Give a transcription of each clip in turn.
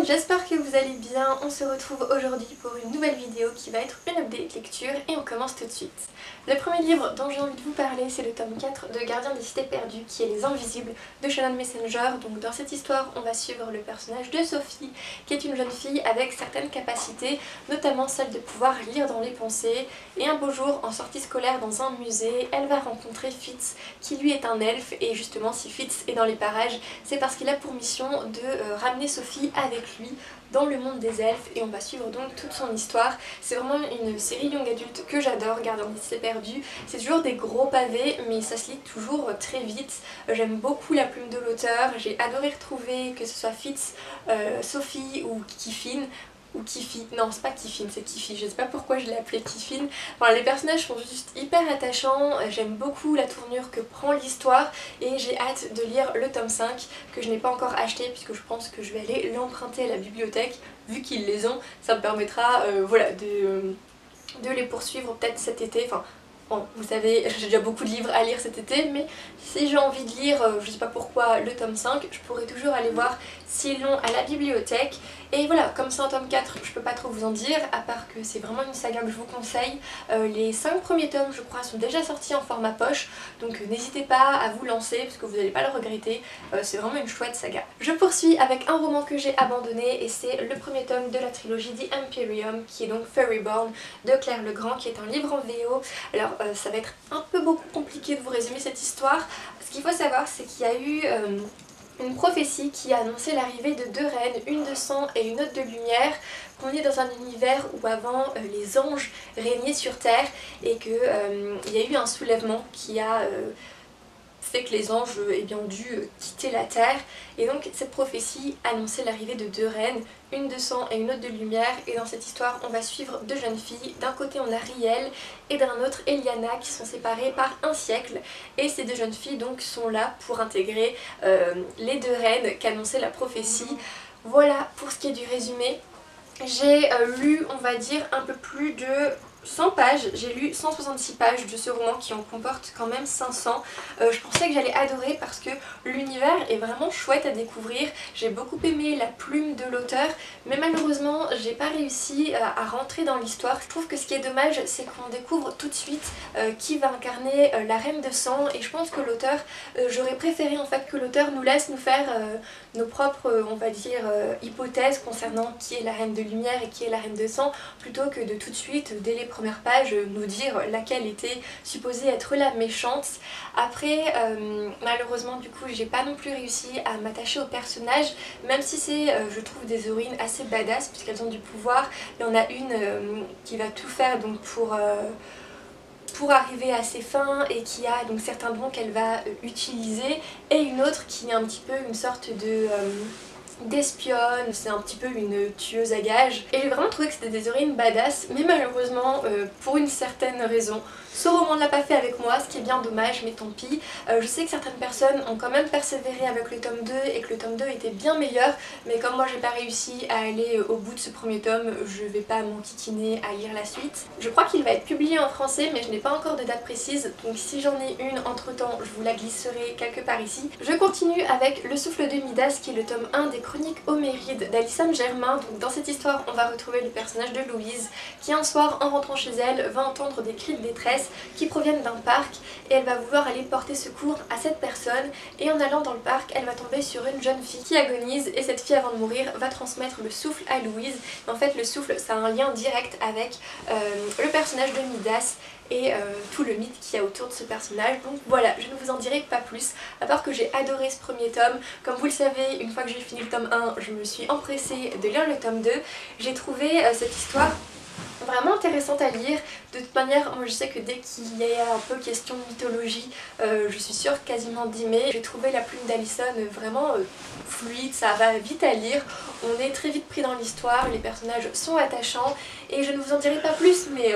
j'espère que vous allez bien. On se retrouve aujourd'hui pour une nouvelle vidéo qui va être une update lecture et on commence tout de suite. Le premier livre dont j'ai envie de vous parler, c'est le tome 4 de Gardien des Cités Perdues qui est Les Invisibles de Shannon Messenger. Donc dans cette histoire, on va suivre le personnage de Sophie qui est une jeune fille avec certaines capacités, notamment celle de pouvoir lire dans les pensées. Et un beau jour, en sortie scolaire dans un musée, elle va rencontrer Fitz qui lui est un elfe, et justement si Fitz est dans les parages, c'est parce qu'il a pour mission de ramener Sophie avec lui dans le monde des elfes, et on va suivre donc toute son histoire. C'est vraiment une série young adulte que j'adore, Gardien des Cités Perdues. C'est toujours des gros pavés mais ça se lit toujours très vite. J'aime beaucoup la plume de l'auteur, j'ai adoré retrouver que ce soit Fitz, Sophie ou Kiffin. Ou Kiffy, non c'est pas Kiffin, c'est Kiffy, je sais pas pourquoi je l'ai appelé Kiffin. Enfin, les personnages sont juste hyper attachants, j'aime beaucoup la tournure que prend l'histoire et j'ai hâte de lire le tome 5 que je n'ai pas encore acheté puisque je pense que je vais aller l'emprunter à la bibliothèque. Vu qu'ils les ont, ça me permettra voilà, de les poursuivre peut-être cet été. Enfin, bon, vous savez, j'ai déjà beaucoup de livres à lire cet été, mais si j'ai envie de lire, je sais pas pourquoi, le tome 5, je pourrais toujours aller voir s'ils l'ont à la bibliothèque. Et voilà, comme c'est un tome 4, je peux pas trop vous en dire, à part que c'est vraiment une saga que je vous conseille. Les 5 premiers tomes, je crois, sont déjà sortis en format poche, donc n'hésitez pas à vous lancer, parce que vous n'allez pas le regretter, c'est vraiment une chouette saga. Je poursuis avec un roman que j'ai abandonné, et c'est le premier tome de la trilogie The Imperium, qui est donc Fairyborn de Claire Legrand, qui est un livre en VO. Alors ça va être un peu beaucoup compliqué de vous résumer cette histoire. Ce qu'il faut savoir, c'est qu'il y a eu une prophétie qui a annoncé l'arrivée de deux reines, une de sang et une autre de lumière, qu'on est dans un univers où avant les anges régnaient sur Terre et qu'il y a eu un soulèvement qui a fait que les anges ont dû quitter la Terre, et donc cette prophétie annonçait l'arrivée de deux reines, une de sang et une autre de lumière, et dans cette histoire on va suivre deux jeunes filles. D'un côté on a Riel et d'un autre Eliana qui sont séparées par un siècle, et ces deux jeunes filles donc sont là pour intégrer les deux reines qu'annonçait la prophétie. Voilà pour ce qui est du résumé. J'ai lu, on va dire, un peu plus de 100 pages, j'ai lu 166 pages de ce roman qui en comporte quand même 500. Je pensais que j'allais adorer parce que l'univers est vraiment chouette à découvrir. J'ai beaucoup aimé la plume de l'auteur, mais malheureusement j'ai pas réussi à rentrer dans l'histoire. Je trouve que ce qui est dommage, c'est qu'on découvre tout de suite qui va incarner la reine de sang, et je pense que l'auteur, j'aurais préféré en fait que l'auteur nous laisse nous faire nos propres, on va dire, hypothèses concernant qui est la reine de lumière et qui est la reine de sang, plutôt que de tout de suite, dès les premières pages, nous dire laquelle était supposée être la méchante. Après, malheureusement du coup, j'ai pas non plus réussi à m'attacher aux personnages, même si c'est, je trouve, des héroïnes assez badass puisqu'elles ont du pouvoir. Il y en a une qui va tout faire donc pour arriver à ses fins et qui a donc certains dons qu'elle va utiliser, et une autre qui est un petit peu une sorte de d'espionne, c'est un petit peu une tueuse à gages, et j'ai vraiment trouvé que c'était des héroïnes badass, mais malheureusement pour une certaine raison ce roman ne l'a pas fait avec moi, ce qui est bien dommage, mais tant pis. Je sais que certaines personnes ont quand même persévéré avec le tome 2 et que le tome 2 était bien meilleur, mais comme moi j'ai pas réussi à aller au bout de ce premier tome, je vais pas m'enquiquiner à lire la suite. Je crois qu'il va être publié en français, mais je n'ai pas encore de date précise, donc si j'en ai une entre temps, je vous la glisserai quelque part ici. Je continue avec Le Souffle de Midas, qui est le tome 1 des Chroniques Homérides d'Alissane Germain. Donc dans cette histoire, on va retrouver le personnage de Louise, qui un soir, en rentrant chez elle, va entendre des cris de détresse qui proviennent d'un parc, et elle va vouloir aller porter secours à cette personne, et en allant dans le parc, elle va tomber sur une jeune fille qui agonise, et cette fille avant de mourir va transmettre le souffle à Louise. En fait le souffle, ça a un lien direct avec le personnage de Midas et tout le mythe qu'il y a autour de ce personnage. Donc voilà, je ne vous en dirai pas plus, à part que j'ai adoré ce premier tome. Comme vous le savez, une fois que j'ai fini le tome 1, je me suis empressée de lire le tome 2. J'ai trouvé cette histoire vraiment intéressante à lire. De toute manière, moi je sais que dès qu'il y a un peu question de mythologie, je suis sûre quasiment d'aimer. J'ai trouvé la plume d'Alissane vraiment fluide, ça va vite à lire, on est très vite pris dans l'histoire, les personnages sont attachants, et je ne vous en dirai pas plus, mais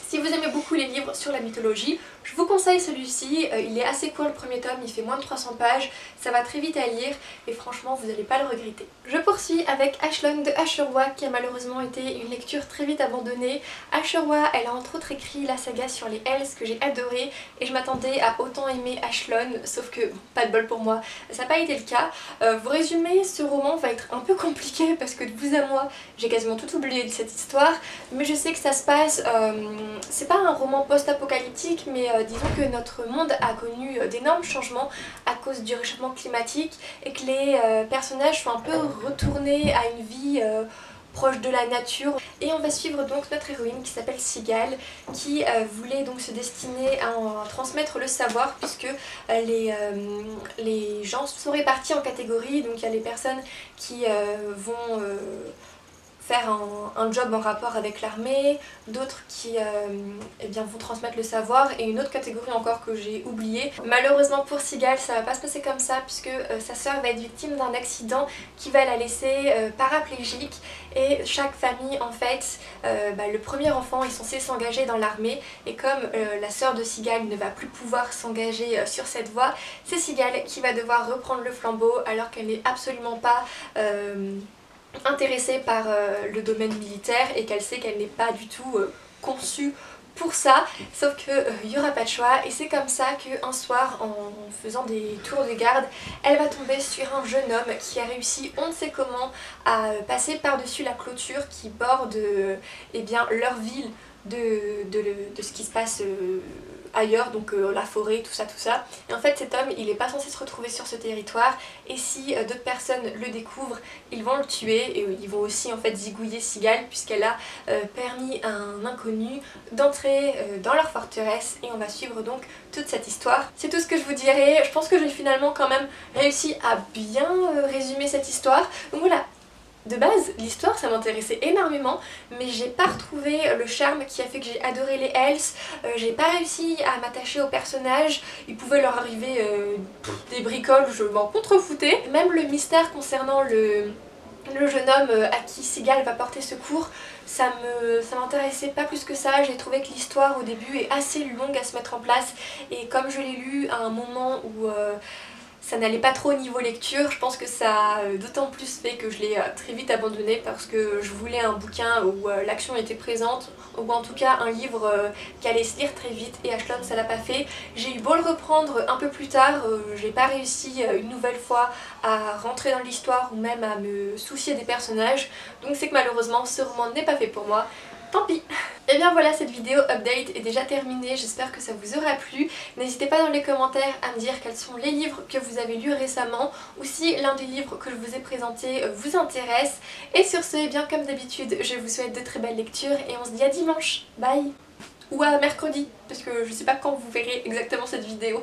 si vous aimez beaucoup les livres sur la mythologie, Je vous conseille celui-ci, il est assez court le premier tome, il fait moins de 300 pages, ça va très vite à lire et franchement vous n'allez pas le regretter. Je poursuis avec Ashlone de Ashurwa qui a malheureusement été une lecture très vite abandonnée. Ashurwa, elle a entre autres écrit la saga sur les Hells que j'ai adoré et je m'attendais à autant aimer Ashlone, sauf que bon, pas de bol pour moi, ça n'a pas été le cas. Vous résumez, ce roman va être un peu compliqué parce que de vous à moi j'ai quasiment tout oublié de cette histoire, mais je sais que ça se passe, c'est pas un roman post-apocalyptique mais disons que notre monde a connu d'énormes changements à cause du réchauffement climatique et que les personnages sont un peu retournés à une vie proche de la nature. Et on va suivre donc notre héroïne qui s'appelle Sigale qui voulait donc se destiner à en transmettre le savoir puisque les gens sont répartis en catégories. Donc il y a les personnes qui vont faire un job en rapport avec l'armée, d'autres qui eh bien, vont transmettre le savoir et une autre catégorie encore que j'ai oubliée. Malheureusement pour Sigale ça va pas se passer comme ça puisque sa sœur va être victime d'un accident qui va la laisser paraplégique et chaque famille en fait, le premier enfant est censé s'engager dans l'armée et comme la sœur de Sigale ne va plus pouvoir s'engager sur cette voie, c'est Sigale qui va devoir reprendre le flambeau alors qu'elle n'est absolument pas intéressée par le domaine militaire et qu'elle sait qu'elle n'est pas du tout conçue pour ça, sauf qu'il n'y aura pas de choix et c'est comme ça qu'un soir en faisant des tours de garde, elle va tomber sur un jeune homme qui a réussi on ne sait comment à passer par-dessus la clôture qui borde eh bien, leur ville de ce qui se passe ailleurs, donc la forêt, tout ça. Et en fait cet homme il n'est pas censé se retrouver sur ce territoire et si d'autres personnes le découvrent, ils vont le tuer et ils vont aussi en fait zigouiller Sigale puisqu'elle a permis à un inconnu d'entrer dans leur forteresse et on va suivre donc toute cette histoire. C'est tout ce que je vous dirai, je pense que j'ai finalement quand même réussi à bien résumer cette histoire. Donc voilà. De base, l'histoire ça m'intéressait énormément, mais j'ai pas retrouvé le charme qui a fait que j'ai adoré les Hells, j'ai pas réussi à m'attacher aux personnages, il pouvait leur arriver des bricoles, je m'en contrefoutais. Même le mystère concernant le jeune homme à qui Sigale va porter secours, ça m'intéressait pas plus que ça. J'ai trouvé que l'histoire au début est assez longue à se mettre en place et comme je l'ai lu à un moment où ça n'allait pas trop au niveau lecture, je pense que ça a d'autant plus fait que je l'ai très vite abandonné parce que je voulais un bouquin où l'action était présente ou en tout cas un livre qui allait se lire très vite et Ashlone ça l'a pas fait. J'ai eu beau le reprendre un peu plus tard, j'ai pas réussi une nouvelle fois à rentrer dans l'histoire ou même à me soucier des personnages, donc c'est que malheureusement ce roman n'est pas fait pour moi. Tant pis. Et bien voilà, cette vidéo update est déjà terminée, j'espère que ça vous aura plu. N'hésitez pas dans les commentaires à me dire quels sont les livres que vous avez lus récemment ou si l'un des livres que je vous ai présenté vous intéresse. Et sur ce, eh bien comme d'habitude, je vous souhaite de très belles lectures et on se dit à dimanche. Bye. Ou à mercredi, parce que je sais pas quand vous verrez exactement cette vidéo.